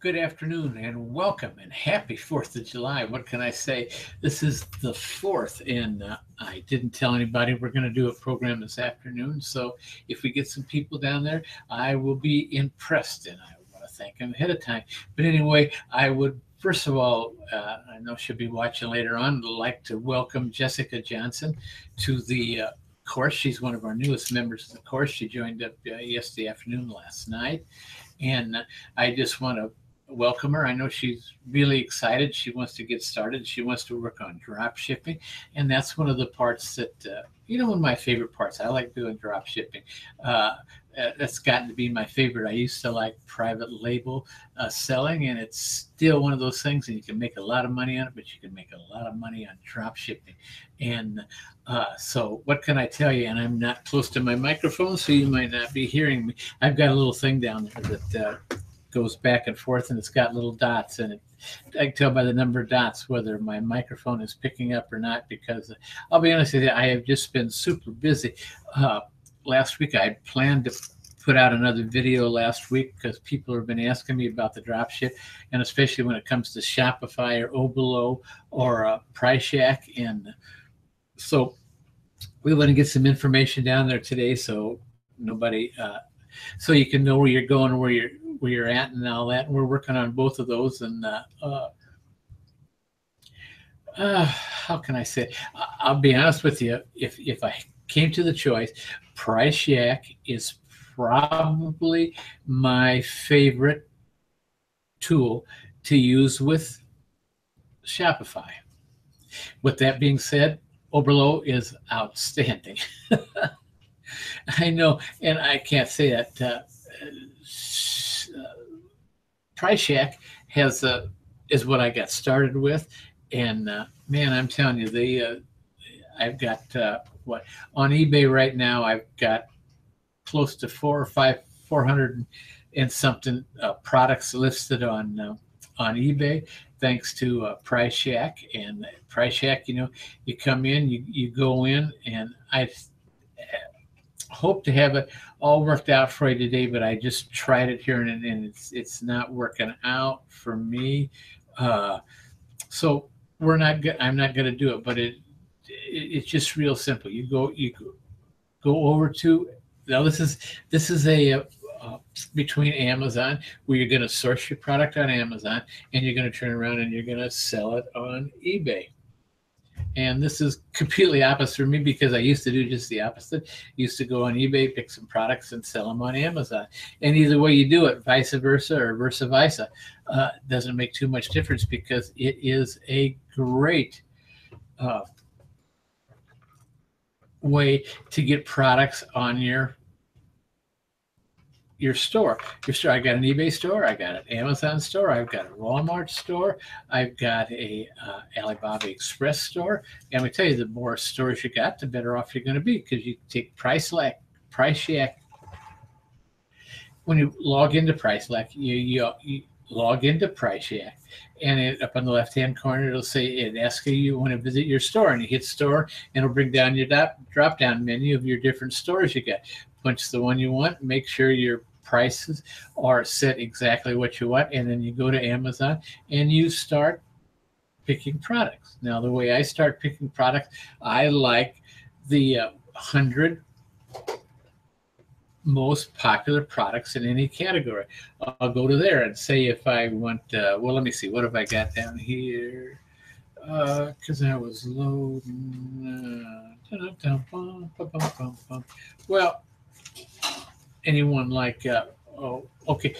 Good afternoon and welcome and happy 4th of July. What can I say? This is the 4th, and I didn't tell anybody we're going to do a program this afternoon. So if we get some people down there, I will be impressed, and I want to thank them ahead of time. But anyway, I would first of all, I know she'll be watching later on, like to welcome Jessica Johnson to the course. She's one of our newest members of the course. She joined up yesterday afternoon last night. And I just want to welcome her. I know she's really excited. She wants to get started. She wants to work on drop shipping. And that's one of the parts that, one of my favorite parts. I like doing drop shipping. That's gotten to be my favorite. I used to like private label selling, and it's still one of those things, and you can make a lot of money on it, but you can make a lot of money on drop shipping. And so what can I tell you? And I'm not close to my microphone, so you might not be hearing me. I've got a little thing down there that goes back and forth, and it's got little dots in it. I can tell by the number of dots whether my microphone is picking up or not, because I'll be honest with you, I have just been super busy. Last week I had planned to put out another video last week because people have been asking me about the drop ship, and especially when it comes to Shopify or Oberlo or Price Shack. And so we want to get some information down there today, so nobody, so you can know where you're going, where you're at, and all that. And we're working on both of those. And how can I say? I'll be honest with you. If I came to the choice, Price Shack is probably my favorite tool to use with Shopify. With that being said, Oberlo is outstanding. I know, and I can't say that. Price Shack is what I got started with, and man, I'm telling you, I've got on eBay right now. I've got close to 400 and something products listed on eBay, thanks to Price Shack. And Price Shack, you come in, you go in, and I hope to have it all worked out for you today, but I just tried it here and it's not working out for me. So I'm not going to do it, but it's just real simple. You go over to, now this is a between Amazon, where you're going to source your product on Amazon, and you're going to turn around and you're going to sell it on eBay. And this is completely opposite for me, because I used to do just the opposite. Used to go on eBay, pick some products, and sell them on Amazon. And either way you do it, vice versa or versa versa, doesn't make too much difference, because it is a great way to get products on your store. I got an eBay store, I got an Amazon store, I've got a Walmart store, I've got a Alibaba Express store. And we tell you, the more stores you got, the better off you're going to be, because you take Price Shack. When you log into Price Shack, you log into Price Shack, and up on the left-hand corner, it'll say, it asks you want to visit your store, and you hit store, and it'll bring down your drop-down menu of your different stores you got. Punch the one you want, make sure your prices are set exactly what you want, and then you go to Amazon and you start picking products. Now, the way I start picking products, I like the 100 most popular products in any category. I'll go to there and say, if I want, well, let me see, what have I got down here? Because I was loading. Well, anyone like, okay.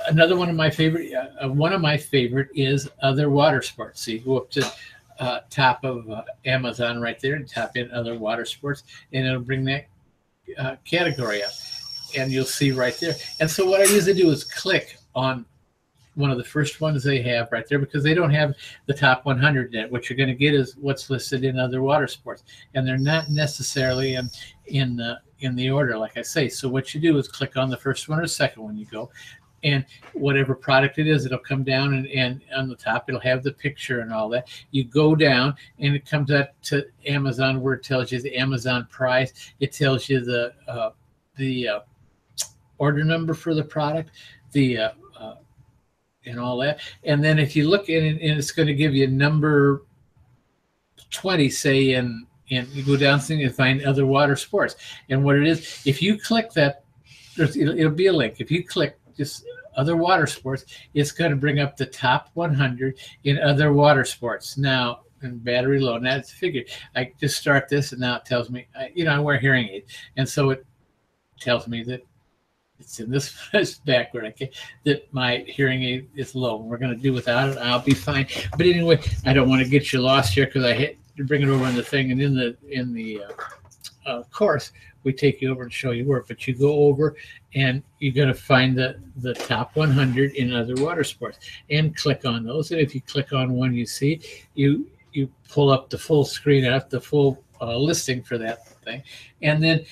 Another one of my favorite is other water sports. So you go up to top of Amazon right there and tap in other water sports, and it'll bring that category up, and you'll see right there. And so what I usually do is click on one of the first ones they have right there, because they don't have the top 100 yet. What you're going to get is what's listed in other water sports, and they're not necessarily in the order, like I say. So what you do is click on the first one or second one you go, and whatever product it is, it'll come down, and on the top it'll have the picture and all that. You go down, and it comes up to Amazon, where it tells you the Amazon price. It tells you the order number for the product, the and all that. And then if you look at it, and it's going to give you number 20, say, and you go down and you find other water sports. And what it is, if you click that, it'll be a link. If you click just other water sports, it's going to bring up the top 100 in other water sports. Now, and battery low, and that's figured. I just start this, and now it tells me, I wear hearing aids, and so it tells me that it's in this backward, that my hearing aid is low. We're going to do without it. I'll be fine. But anyway, I don't want to get you lost here because I hit to bring it over on the thing, and in the course, we take you over and show you where. But you go over, and you're going to find the top 100 in other water sports, and click on those. And if you click on one, you see you pull up the full screen out, the full listing for that thing, and then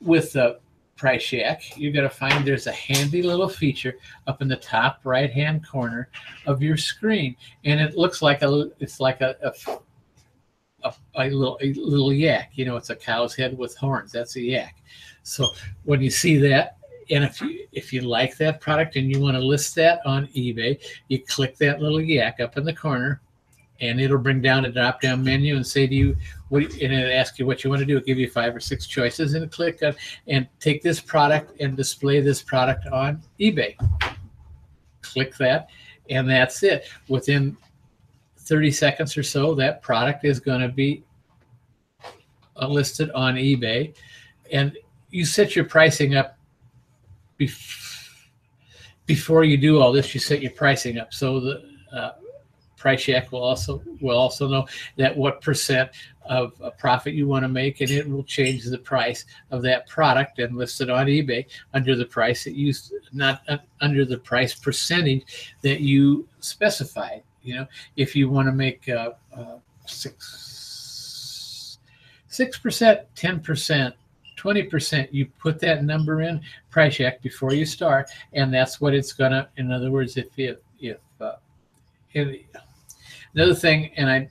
with the Price Shack, you're going to find there's a handy little feature up in the top right-hand corner of your screen, and it looks like a little yak. It's a cow's head with horns. That's a yak. So when you see that, and if you like that product and you want to list that on eBay, you click that little yak up in the corner, and it'll bring down a drop-down menu and say to you, and it'll ask you what you want to do. It'll give you 5 or 6 choices, and click on, and take this product and display this product on eBay. Click that, and that's it. Within 30 seconds or so, that product is going to be listed on eBay, and you set your pricing up before you do all this. You set your pricing up so the Price Shack will also know that what percent of a profit you want to make, and it will change the price of that product and list it on eBay under the price that you, not under the price percentage that you specified. If you want to make 6%, 10%, 20%, you put that number in Price Shack before you start, and that's what it's gonna. In other words, another thing, and I'm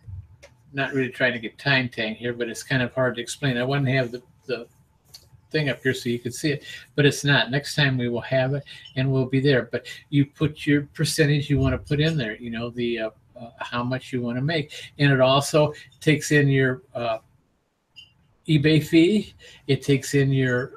not really trying to get time tang here, but it's kind of hard to explain. I want to have the thing up here so you can see it, but it's not. Next time we will have it, and we'll be there. But you put your percentage you want to put in there, the how much you want to make, and it also takes in your eBay fee. It takes in your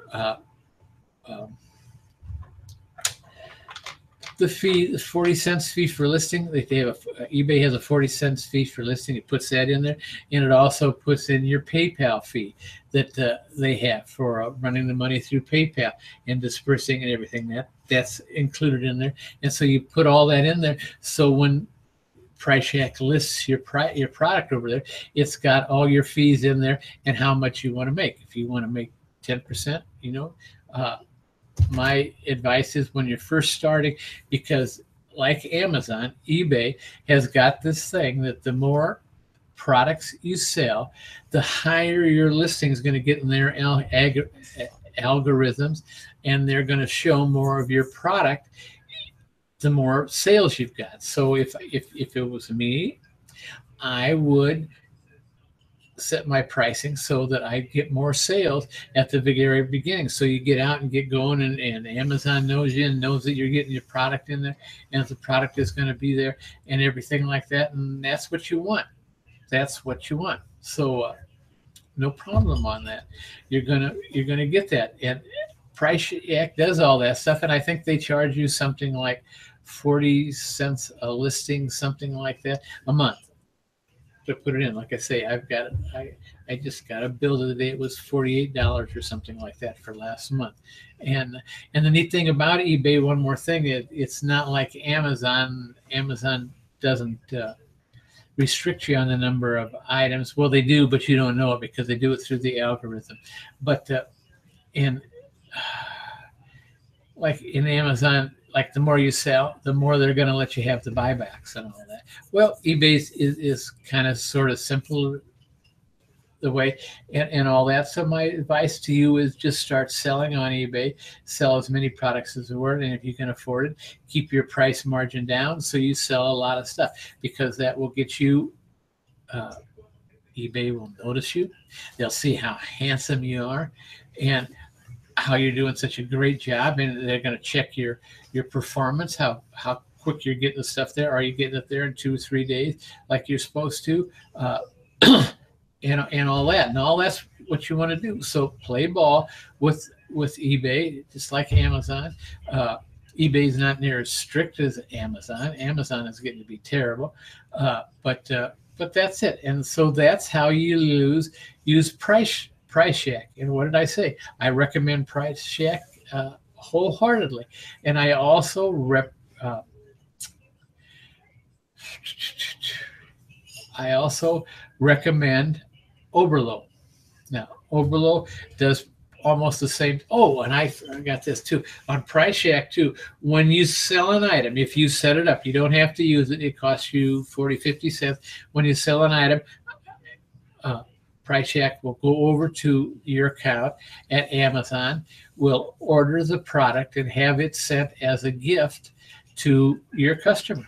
the fee, the 40 cents fee for listing. They have eBay has a 40 cents fee for listing. It puts that in there, and it also puts in your PayPal fee that they have for running the money through PayPal and dispersing and everything. That's included in there, and so you put all that in there. So when Price Shack lists your product over there, it's got all your fees in there and how much you want to make. If you want to make 10%, my advice is when you're first starting, because like Amazon, eBay has got this thing that the more products you sell, the higher your listing is going to get in their algorithms, and they're going to show more of your product the more sales you've got. So if it was me, I would set my pricing so that I get more sales at the very beginning. So you get out and get going, and Amazon knows you and knows that you're getting your product in there, and the product is going to be there and everything like that. And that's what you want. That's what you want. So no problem on that. You're gonna get that. And Price Shack does all that stuff, and I think they charge you something like 40 cents a listing, something like that, a month to put it in. Like I say, I just got a bill the other day. It was $48 or something like that for last month. And the neat thing about eBay, one more thing, it's not like Amazon. Amazon doesn't restrict you on the number of items. Well, they do, but you don't know it because they do it through the algorithm. But like in Amazon, like the more you sell, the more they're going to let you have the buybacks and all that. Well, eBay is kind of sort of simple the way and all that. So my advice to you is just start selling on eBay, sell as many products as there were, and if you can afford it, keep your price margin down so you sell a lot of stuff, because that will get you, eBay will notice you. They'll see how handsome you are and how you're doing such a great job, and they're going to check your performance, how quick you're getting the stuff there. Are you getting it there in 2 or 3 days like you're supposed to? And all that. And all that's what you want to do. So play ball with eBay, just like Amazon. eBay is not near as strict as Amazon. Amazon is getting to be terrible, but that's it. And so that's how you use Price Shack. And what did I say? I recommend Price Shack wholeheartedly. And I also recommend Oberlo. Now, Oberlo does almost the same. Oh, and I got this too. On Price Shack too, when you sell an item, if you set it up, you don't have to use it. It costs you 40, 50 cents. When you sell an item, Price Shack will go over to your account at Amazon, will order the product and have it sent as a gift to your customer.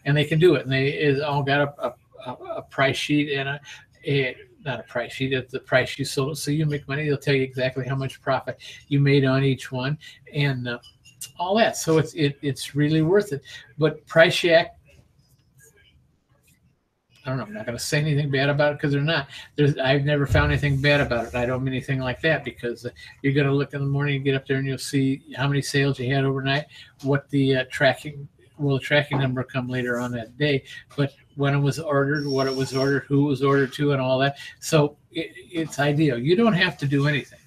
And they can do it. And it's all got a price sheet and not a price sheet, it's the price you sold it. So you make money. They'll tell you exactly how much profit you made on each one and all that. So it's really worth it. But Price Shack, I don't know. I'm not going to say anything bad about it because they're not. I've never found anything bad about it. I don't mean anything like that because you're going to look in the morning and get up there and you'll see how many sales you had overnight, what the tracking number come later on that day, but when it was ordered, what it was ordered, who was ordered to, and all that. So it's ideal. You don't have to do anything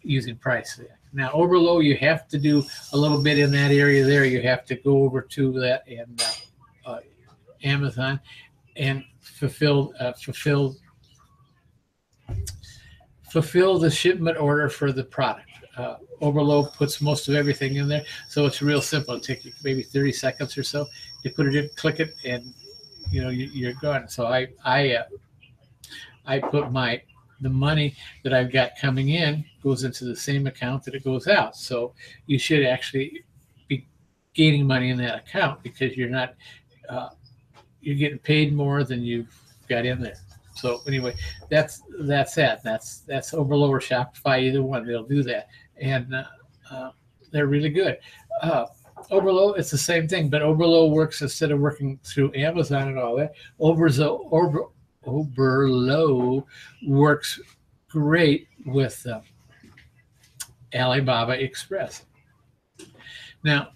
using Price Shack. Now, Oberlo, you have to do a little bit in that area there. You have to go over to that and Amazon and fulfill the shipment order for the product. Oberlo puts most of everything in there, so it's real simple. It'll take you maybe 30 seconds or so. You put it in, click it, and you're gone. So I put the money that I've got coming in goes into the same account that it goes out. So you should actually be gaining money in that account because you're not you're getting paid more than you've got in there. So anyway, that's that. That's Oberlo or Shopify, either one. They'll do that, and they're really good. Oberlo, it's the same thing, but Oberlo works instead of working through Amazon and all that. Oberlo works great with Alibaba Express. Now,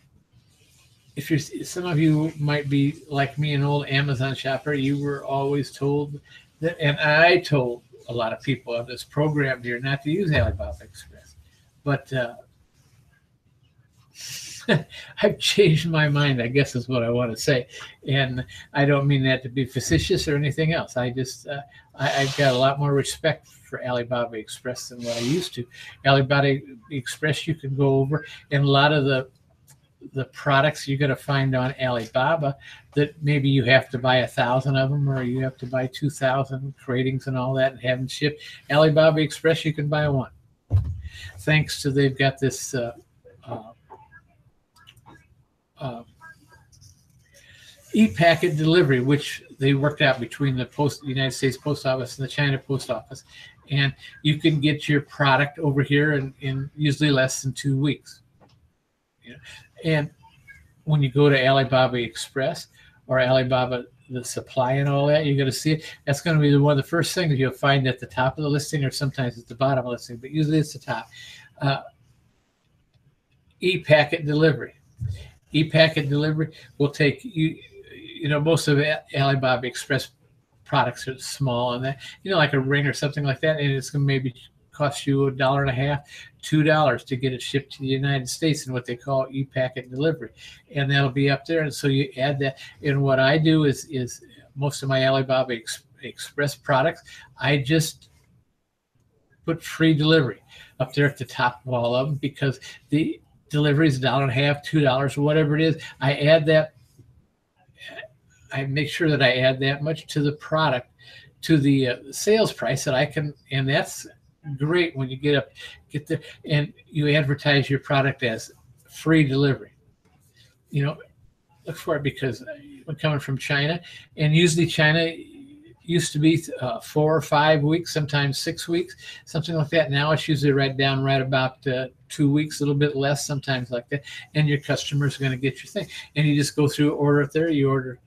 some of you might be like me, an old Amazon shopper. You were always told that, and I told a lot of people on this program here not to use Alibaba Express, but I've changed my mind, I guess is what I want to say. And I don't mean that to be facetious or anything else. I just, I've got a lot more respect for Alibaba Express than what I used to. Alibaba Express, you can go over, and a lot of the products you're going to find on Alibaba that maybe you have to buy 1,000 of them, or you have to buy 2,000 ratings and all that and have them shipped. Alibaba Express, you can buy one. Thanks to they've got this e-packet delivery, which they worked out between the United States Post Office and the China Post Office, and you can get your product over here in usually less than 2 weeks. And when you go to Alibaba Express or Alibaba the supply and all that, you're going to see it. That's going to be one of the first things you'll find at the top of the listing, or sometimes at the bottom of the listing, but usually it's the top. E-packet delivery. E-packet delivery will take you. Most of Alibaba Express products are small, and that like a ring or something like that, and it's going to maybe cost you $1.50, $2 to get it shipped to the United States in what they call e-packet delivery, and that'll be up there. And so you add that. And what I do is most of my Alibaba Express products, I just put free delivery up there at the top of all of them, because the delivery is $1.50, $2, whatever it is. I add that. I make sure that I add that much to the product, to the sales price that I can, and that's great when you get there and you advertise your product as free delivery. Look for it, because we're coming from China, and usually China, used to be 4 or 5 weeks, sometimes 6 weeks, something like that. Now it's usually right about 2 weeks, a little bit less, sometimes like that. And your customer's going to get your thing. And you just go through, order it there. You order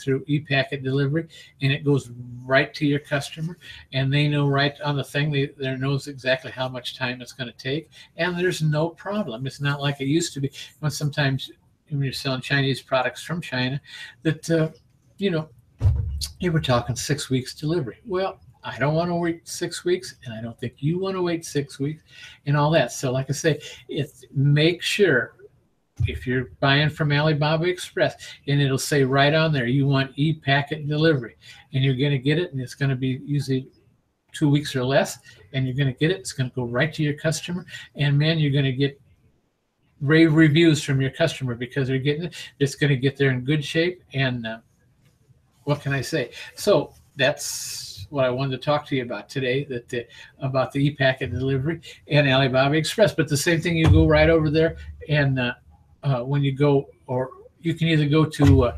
through e-packet delivery, and it goes right to your customer. And they know right on the thing, they knows exactly how much time it's going to take. And there's no problem. It's not like it used to be. When sometimes when you're selling Chinese products from China, that, you were talking 6 weeks delivery. Well, I don't want to wait 6 weeks, and I don't think you want to wait 6 weeks and all that. So like I say, make sure if you're buying from Alibaba Express, and it'll say right on there, you want e-packet delivery, and you're going to get it, and it's going to be usually 2 weeks or less, and you're going to get it. It's going to go right to your customer, and man, you're going to get rave reviews from your customer because they're getting it. It's going to get there in good shape, and what can I say? So that's what I wanted to talk to you about today, about the e-packet delivery and Alibaba Express. But the same thing, you go right over there, and when you go, or you can either go to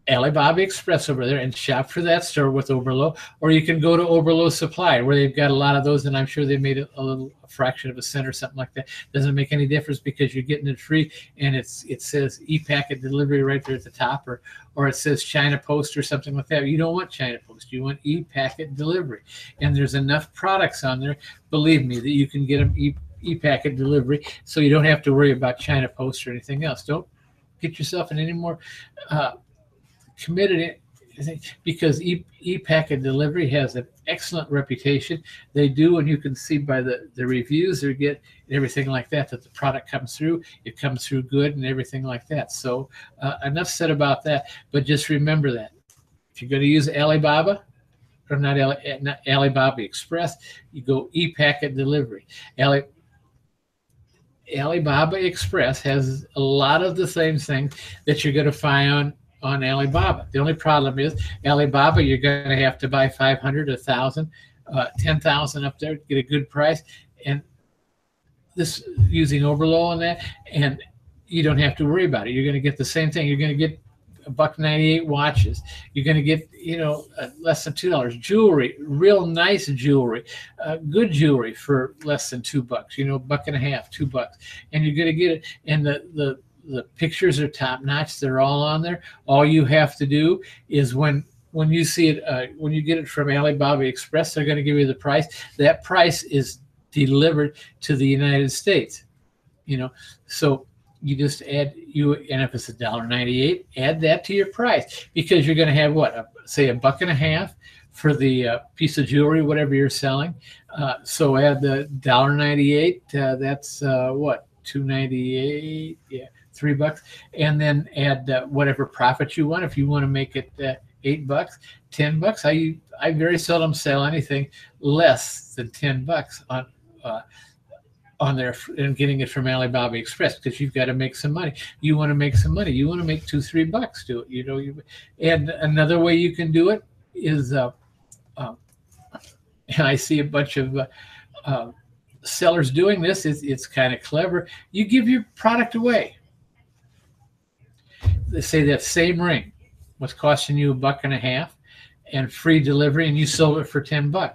Alibaba Express over there and shop for that store with Oberlo, or you can go to Oberlo Supply, where they've got a lot of those, and I'm sure they made a little fraction of a cent or something like that. Doesn't make any difference because you're getting it free, and it says e-packet delivery right there at the top, or it says China Post or something like that. You don't want China Post, you want e-packet delivery, and there's enough products on there, believe me, that you can get them e-packet delivery, so you don't have to worry about China Post or anything else. Don't get yourself in any more committed, because e-packet delivery has an excellent reputation. They do, and you can see by the reviews they get, everything like that, that the product comes through. It comes through good and everything like that. So enough said about that. But just remember that if you're going to use Alibaba, or not Alibaba Express, you go e-packet delivery. Alibaba Express has a lot of the same things that you're going to find on Alibaba. The only problem is Alibaba, you're going to have to buy 500, 1,000, 10,000 up there to get a good price. And this using Oberlo on that, and you don't have to worry about it. You're going to get the same thing. You're going to get $1.98 watches. You're going to get, less than $2 jewelry, real nice jewelry, good jewelry for less than $2. $1.50, $2, and you're going to get it. And the pictures are top notch. They're all on there. All you have to do is when you see it, when you get it from Alibaba Express, they're going to give you the price. That price is delivered to the United States. So you just add, and if it's $1.98, add that to your price, because you're going to have say $1.50 for the piece of jewelry, whatever you're selling. So add the $1.98. That's $2.98. Yeah. $3, and then add whatever profit you want. If you want to make it $8, $10, I very seldom sell anything less than $10 on there, and getting it from Alibaba Express, because you've got to make some money. You want to make some money. You want to make $2, $3 do it. And another way you can do it is, and I see a bunch of sellers doing this. It's kind of clever. You give your product away. They say that same ring was costing you $1.50 and free delivery, and you sold it for $10.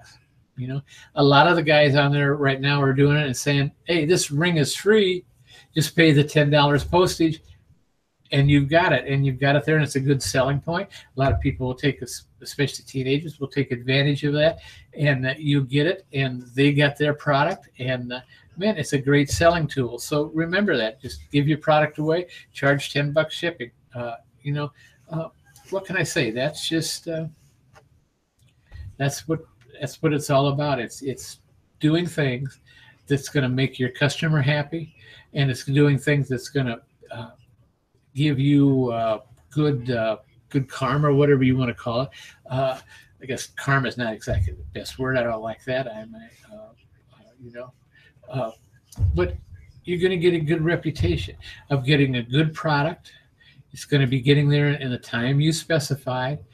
A lot of the guys on there right now are doing it and saying, hey, this ring is free, just pay the $10 postage, and you've got it, there, and it's a good selling point. A lot of people will take this, especially teenagers, will take advantage of that, and you get it, and they got their product, and man, it's a great selling tool. So remember that. Just give your product away, charge $10 shipping. What can I say? That's just that's what it's all about. It's doing things that's going to make your customer happy, and it's doing things that's going to give you good karma, or whatever you want to call it. I guess karma is not exactly the best word. I don't like that. But you're going to get a good reputation of getting a good product. It's going to be getting there in the time you specified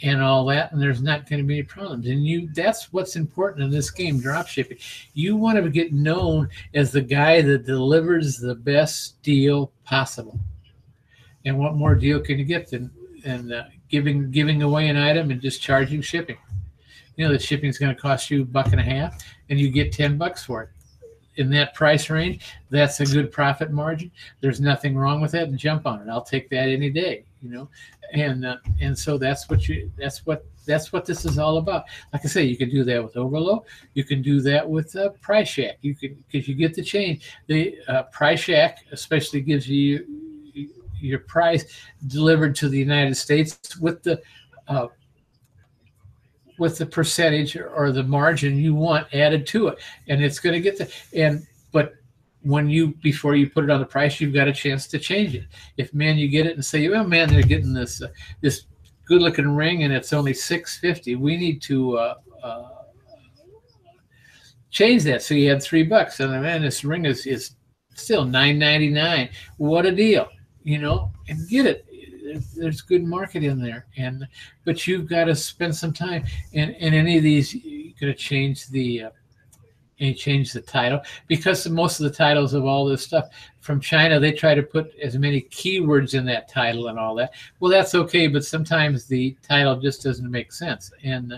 and all that, and there's not going to be any problems. And that's what's important in this game, dropshipping. You want to get known as the guy that delivers the best deal possible. And what more deal can you get than giving away an item and just charging shipping. The shipping is going to cost you $1.50, and you get $10 for it. In that price range, that's a good profit margin. There's nothing wrong with that, and jump on it. I'll take that any day. And so that's what this is all about. Like I say, you can do that with Oberlo. You can do that with Price Shack. You can, because you get the change. The Price Shack especially gives you your price delivered to the United States with the percentage or the margin you want added to it, and it's going to get but before you put it on the price, you've got a chance to change it. If you get it and say, well, man, they're getting this good looking ring and it's only $6.50, we need to change that. So you had $3, and man, this ring is still $9.99. What a deal, and get it. There's good market in there, but you've got to spend some time. And any of these, you're going to change the title, because most of the titles of all this stuff from China, they try to put as many keywords in that title and all that. Well, that's okay, but sometimes the title just doesn't make sense, and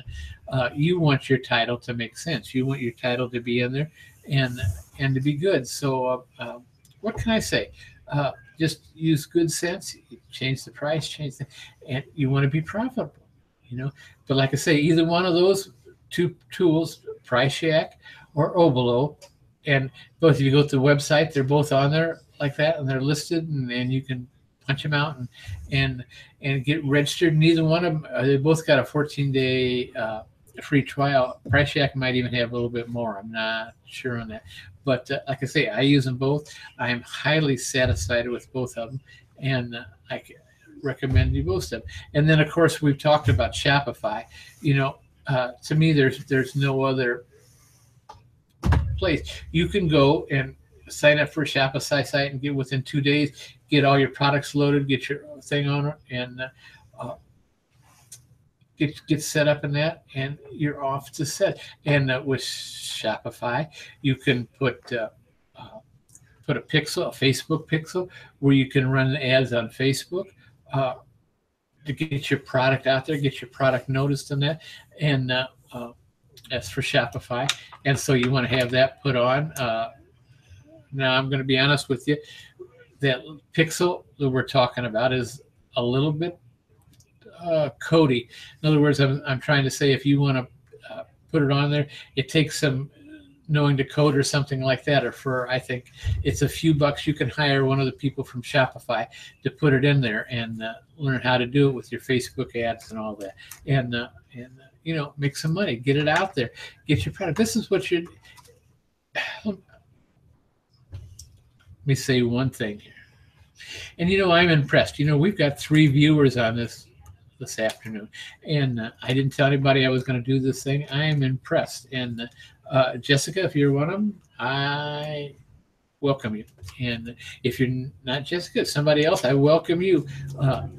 you want your title to make sense. You want your title to be in there and to be good. So what can I say? Just use good sense. Change the price, and you want to be profitable, But like I say, either one of those two tools, Price Shack or Oberlo, and both, if you go to the website, they're both on there like that, and they're listed, and you can punch them out and get registered. Neither one of them, they both got a 14-day free trial. Price Shack might even have a little bit more. I'm not sure on that. But like I say, I use them both. I am highly satisfied with both of them, and I recommend you both of them. And then, of course, we've talked about Shopify. To me, there's no other place. You can go and sign up for a Shopify site and get within 2 days, get all your products loaded, get your thing on it, and get set up in that, and you're off to set. And with Shopify, you can put a Facebook pixel, where you can run ads on Facebook to get your product out there, get your product noticed in that, and that's for Shopify. And so you want to have that put on. Now, I'm going to be honest with you, that pixel that we're talking about is a little bit codey. In other words, I'm trying to say, if you want to put it on there, it takes some knowing to code or something like that, or I think it's a few bucks. You can hire one of the people from Shopify to put it in there and learn how to do it with your Facebook ads and all that, and make some money, get it out there, get your product. This is what you're. Let me say one thing here, and I'm impressed. We've got 3 viewers on this afternoon, and I didn't tell anybody I was going to do this thing. I am impressed, and Jessica, if you're one of them, I welcome you. And if you're not Jessica, somebody else, I welcome you.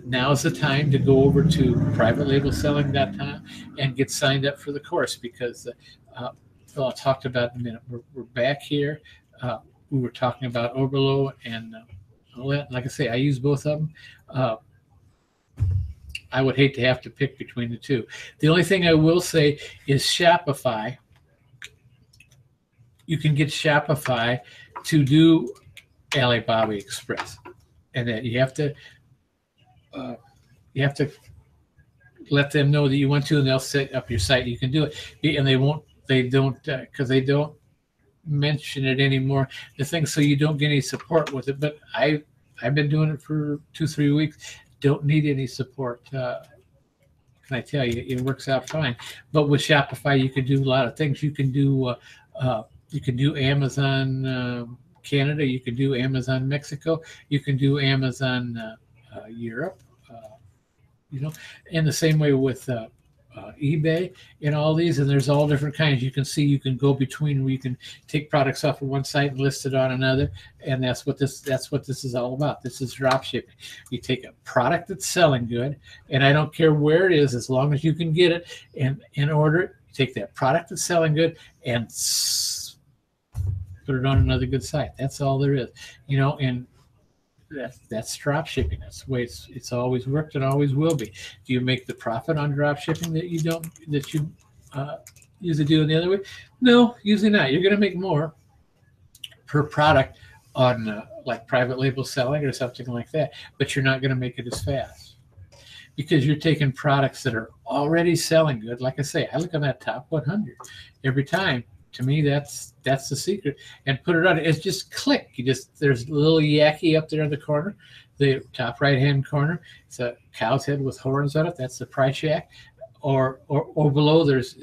Now is the time to go over to privatelabelselling.com and get signed up for the course, because I'll talk about in a minute. We're back here. We were talking about Oberlo and all that. Like I say, I use both of them. I would hate to have to pick between the two. The only thing I will say is Shopify. You can get Shopify to do Alibaba Express, and that you have to let them know that you want to, and they'll set up your site. You can do it, and they don't mention it anymore, the thing, so you don't get any support with it. But I've been doing it for 2-3 weeks. Don't need any support. Can I tell you, it works out fine. But with Shopify, you can do a lot of things. You can do Amazon Canada. You can do Amazon Mexico. You can do Amazon Europe. In the same way with eBay and all these, and there's all different kinds. You can see, you can go between, where you can take products off of one site and list it on another, and that's what this is all about. This is drop shipping. You take a product that's selling good, and I don't care where it is, as long as you can get it and order it. You take that product that's selling good and put it on another good site. That's all there is, and That's drop shipping. That's the way it's always worked and always will be. Do you make the profit on drop shipping that you uh, usually do in the other way? No, usually not. You're going to make more per product on like private label selling or something like that, but you're not going to make it as fast because you're taking products that are already selling good. Like I say, I look on that top 100 every time. To me, that's the secret. And put it on. It's just click. You just there's a little yaki up there in the corner, the top right hand corner. It's a cow's head with horns on it. That's the price check. Or below there's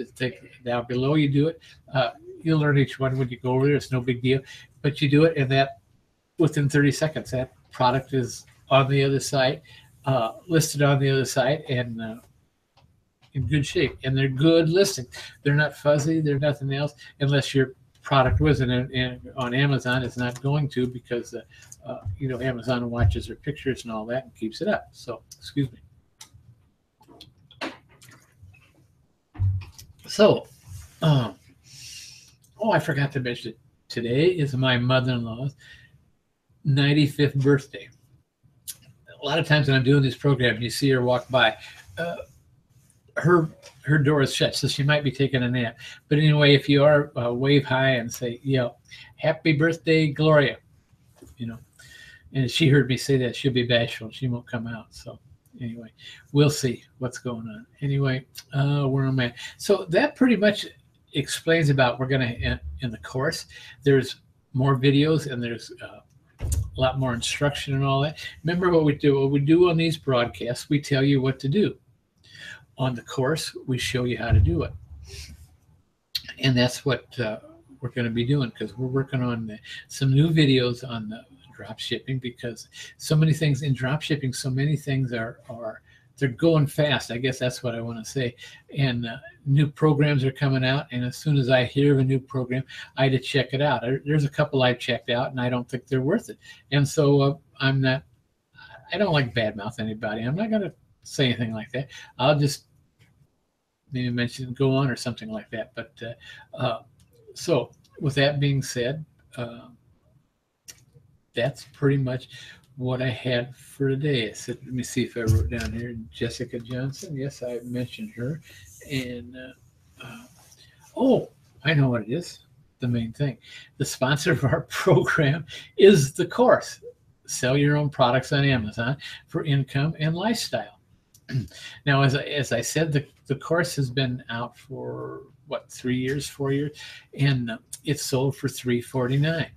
down below you do it. You'll learn each one when you go over there. It's no big deal, but you do it, and that within 30 seconds, that product is on the other side, listed on the other side, and in good shape. And they're good listings. They're not fuzzy. They're nothing else, unless your product wasn't on Amazon. It's not going to because Amazon watches their pictures and all that and keeps it up. So, excuse me. So, I forgot to mention it. Today is my mother-in-law's 95th birthday. A lot of times when I'm doing this program, you see her walk by. Her door is shut, so she might be taking a nap. But anyway, if you are, wave hi and say, happy birthday, Gloria. And she heard me say that, she'll be bashful. She won't come out. So anyway, we'll see what's going on. Anyway, where am I? So that pretty much explains about we're going to, in the course, there's more videos and there's a lot more instruction and all that. Remember what we do? What we do on these broadcasts, we tell you what to do. On the course, we show you how to do it. And that's what we're going to be doing, because we're working on some new videos on the drop shipping, because so many things in drop shipping, so many things are they're going fast. I guess that's what I want to say. And new programs are coming out. And as soon as I hear of a new program, I had to check it out. There's a couple I've checked out, and I don't think they're worth it. And so I don't like badmouth anybody. I'm not going to say anything like that. I'll just maybe mention go on or something like that. But so with that being said, that's pretty much what I had for today. I said, let me see if I wrote down here Jessica Johnson. Yes, I mentioned her. And I know what it is. The main thing. The sponsor of our program is the course. Sell your own products on Amazon for income and lifestyle. Now, as I said, the course has been out for 3 years, 4 years, and it's sold for $349.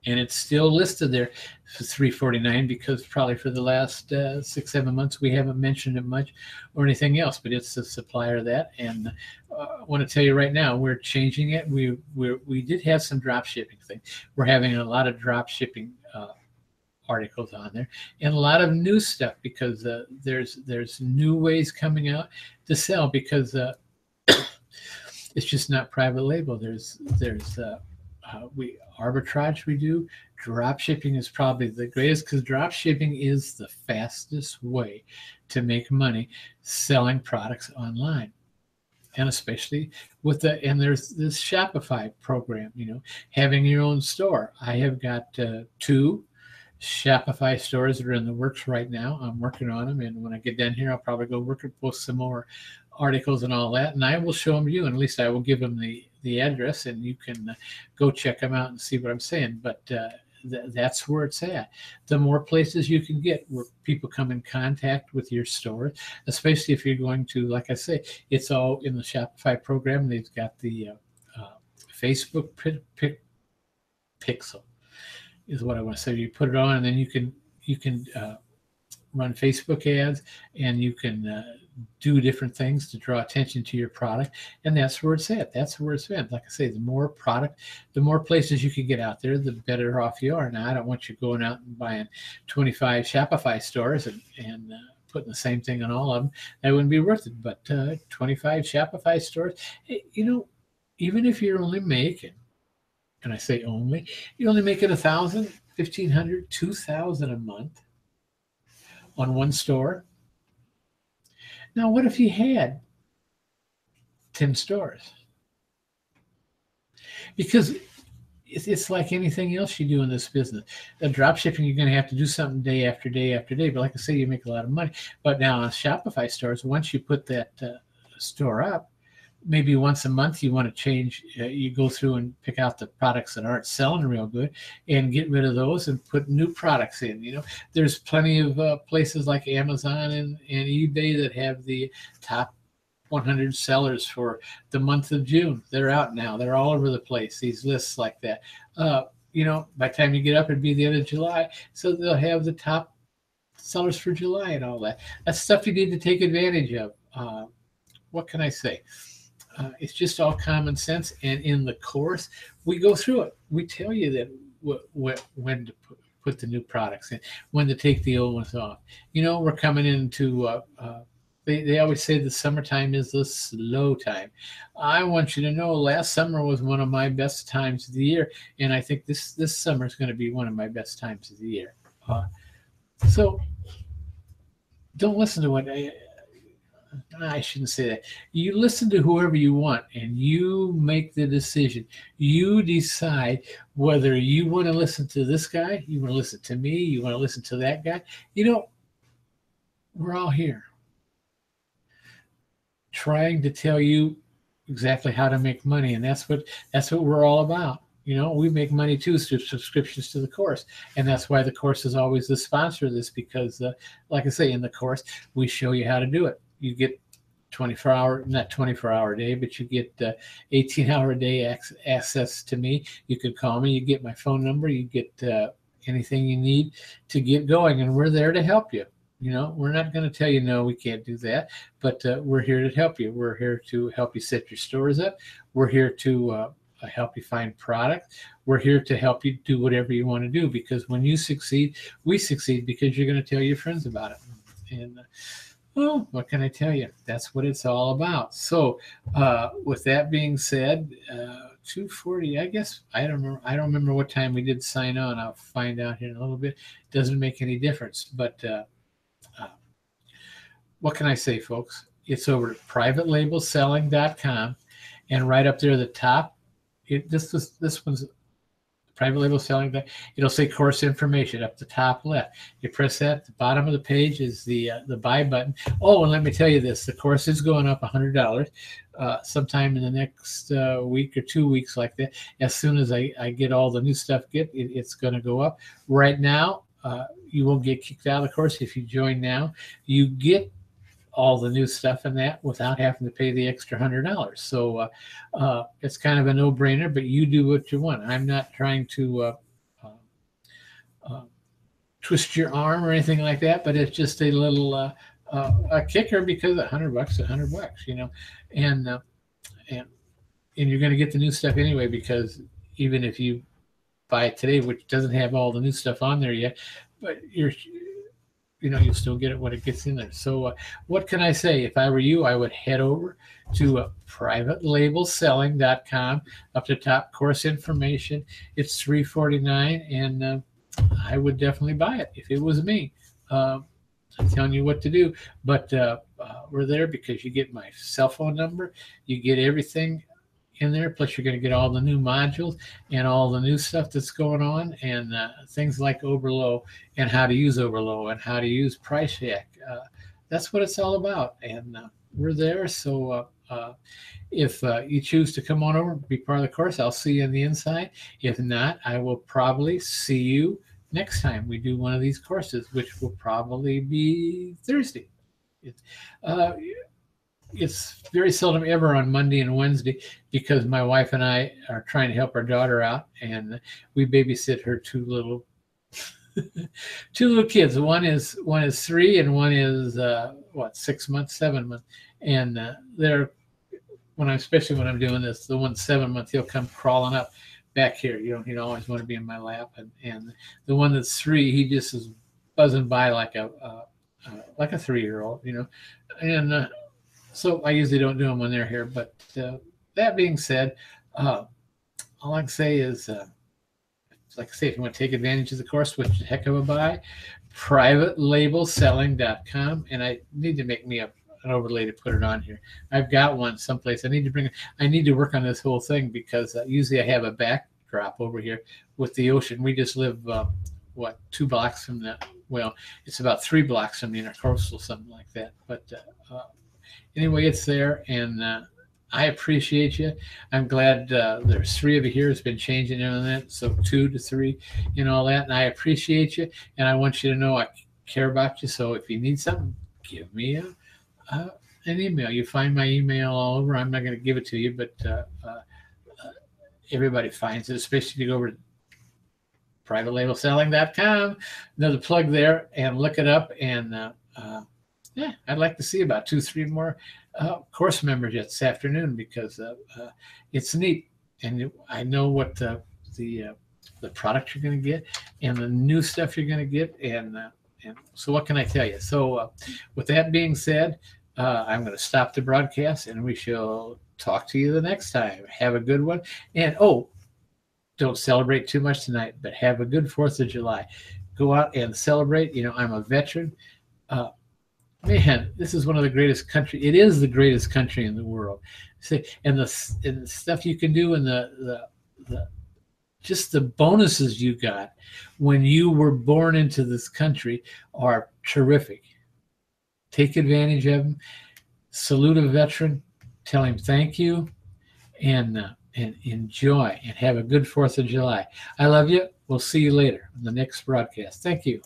And it's still listed there for $349 because probably for the last 6-7 months we haven't mentioned it much or anything else. But it's the supplier of that, and I want to tell you right now we're changing it. We did have some drop shipping things. We're having a lot of drop shipping articles on there and a lot of new stuff because there's new ways coming out to sell because it's just not private label. There's arbitrage we do. Drop shipping is probably the greatest because drop shipping is the fastest way to make money selling products online. And especially and there's this Shopify program, having your own store. I have got 2 Shopify stores that are in the works right now. I'm working on them, and when I get done here, I'll probably go work and post some more articles and all that, and I will show them to you, and at least I will give them the address, and you can go check them out and see what I'm saying. But that's where it's at. The more places you can get where people come in contact with your store, especially if you're going to, like I say, it's all in the Shopify program. They've got the Facebook pixel is what I want to say. You put it on, and then you can run Facebook ads, and you can do different things to draw attention to your product, and that's where it's at. That's where it's at. Like I say, the more product, the more places you can get out there, the better off you are. Now, I don't want you going out and buying 25 Shopify stores and putting the same thing on all of them. That wouldn't be worth it. But 25 Shopify stores, even if you're only making, and I say only, you're only making $1,000, $1,500, $2,000 a month on one store. Now, what if you had 10 stores? Because it's like anything else you do in this business. The drop shipping, you're going to have to do something day after day after day. But like I say, you make a lot of money. But now on Shopify stores, once you put that store up, maybe once a month you want to change. You go through and pick out the products that aren't selling real good and get rid of those and put new products in. There's plenty of places like Amazon and eBay that have the top 100 sellers for the month of June. They're out now. They're all over the place, these lists like that. By the time you get up, it'd be the end of July. So they'll have the top sellers for July and all that. That's stuff you need to take advantage of. What can I say? It's just all common sense. And in the course, we go through it. We tell you that when to put the new products in, when to take the old ones off. We're coming into they always say the summertime is the slow time. I want you to know last summer was one of my best times of the year, and I think this summer is going to be one of my best times of the year. So don't listen to what I shouldn't say that. You listen to whoever you want, and you make the decision. You decide whether you want to listen to this guy, you want to listen to me, you want to listen to that guy. We're all here trying to tell you exactly how to make money, and that's what we're all about. We make money too through subscriptions to the course, and that's why the course is always the sponsor of this, because like I say, in the course we show you how to do it. You get not 24-hour a day, but you get 18-hour a day access to me. You could call me, you get my phone number, you get anything you need to get going, and we're there to help you. We're not going to tell you, no, we can't do that, but we're here to help you. We're here to help you set your stores up. We're here to help you find product. We're here to help you do whatever you want to do, because when you succeed, we succeed because you're going to tell your friends about it. And what can I tell you? That's what it's all about. So with that being said, 2:40, I guess. I don't remember what time we did sign on. I'll find out here in a little bit. It doesn't make any difference, but what can I say, folks? It's over at privatelabelselling.com, and right up there at the top, this one's private label selling. It'll say course information up the top left. You press that. At the bottom of the page is the buy button. Oh, and let me tell you this: the course is going up $100 sometime in the next week or 2 weeks, like that. As soon as I get all the new stuff, it's going to go up. Right now, you won't get kicked out of the course if you join now. You get all the new stuff in that without having to pay the extra $100. So it's kind of a no-brainer, but you do what you want. I'm not trying to twist your arm or anything like that, but it's just a little a kicker, because $100 $100, and you're going to get the new stuff anyway, because even if you buy it today, which doesn't have all the new stuff on there yet, but you'll still get it when it gets in there. So what can I say? If I were you, I would head over to privatelabelselling.com. Up the top, course information. It's $349, and I would definitely buy it if it was me. I'm telling you what to do, but we're there because you get my cell phone number. You get everything in there, plus you're going to get all the new modules and all the new stuff that's going on, and things like Oberlo and how to use Oberlo and how to use Price Yak. That's what it's all about, and we're there. So if you choose to come on over, be part of the course, I'll see you on the inside. If not, I will probably see you next time we do one of these courses, which will probably be Thursday. It's very seldom ever on Monday and Wednesday, because my wife and I are trying to help our daughter out, and we babysit her two little kids. One is 3, and one is 6 months, 7 months, and they're especially when I'm doing this, the one 7 months, he'll come crawling up back here. He'd always want to be in my lap, and the one that's 3, he just is buzzing by like a 3-year-old, and. So I usually don't do them when they're here. But that being said, all I can say is, like I say, if you want to take advantage of the course, which is a heck of a buy, privatelabelselling.com. And I need to make me an overlay to put it on here. I've got one someplace. I need to work on this whole thing, because usually I have a backdrop over here with the ocean. We just live, 2 blocks from the, well, it's about 3 blocks from the intercoastal, something like that. But anyway, it's there, and I appreciate you. I'm glad there's 3 of you here. It's been changing on that, so 2 to 3, all that. And I appreciate you, and I want you to know I care about you. So if you need something, give me an email. You find my email all over. I'm not going to give it to you, but everybody finds it, especially if you go over to privatelabelselling.com. Another plug there, and look it up. And yeah, I'd like to see about 2, 3 more course members yet this afternoon, because it's neat, and I know what the product you're going to get and the new stuff you're going to get, and so what can I tell you? So with that being said, I'm going to stop the broadcast, and we shall talk to you the next time. Have a good one, and don't celebrate too much tonight, but have a good 4th of July. Go out and celebrate. I'm a veteran. Man, this is one of the greatest country. It is the greatest country in the world. And the stuff you can do, and the just the bonuses you got when you were born into this country are terrific. Take advantage of them. Salute a veteran. Tell him thank you, and enjoy, and have a good 4th of July. I love you. We'll see you later on the next broadcast. Thank you.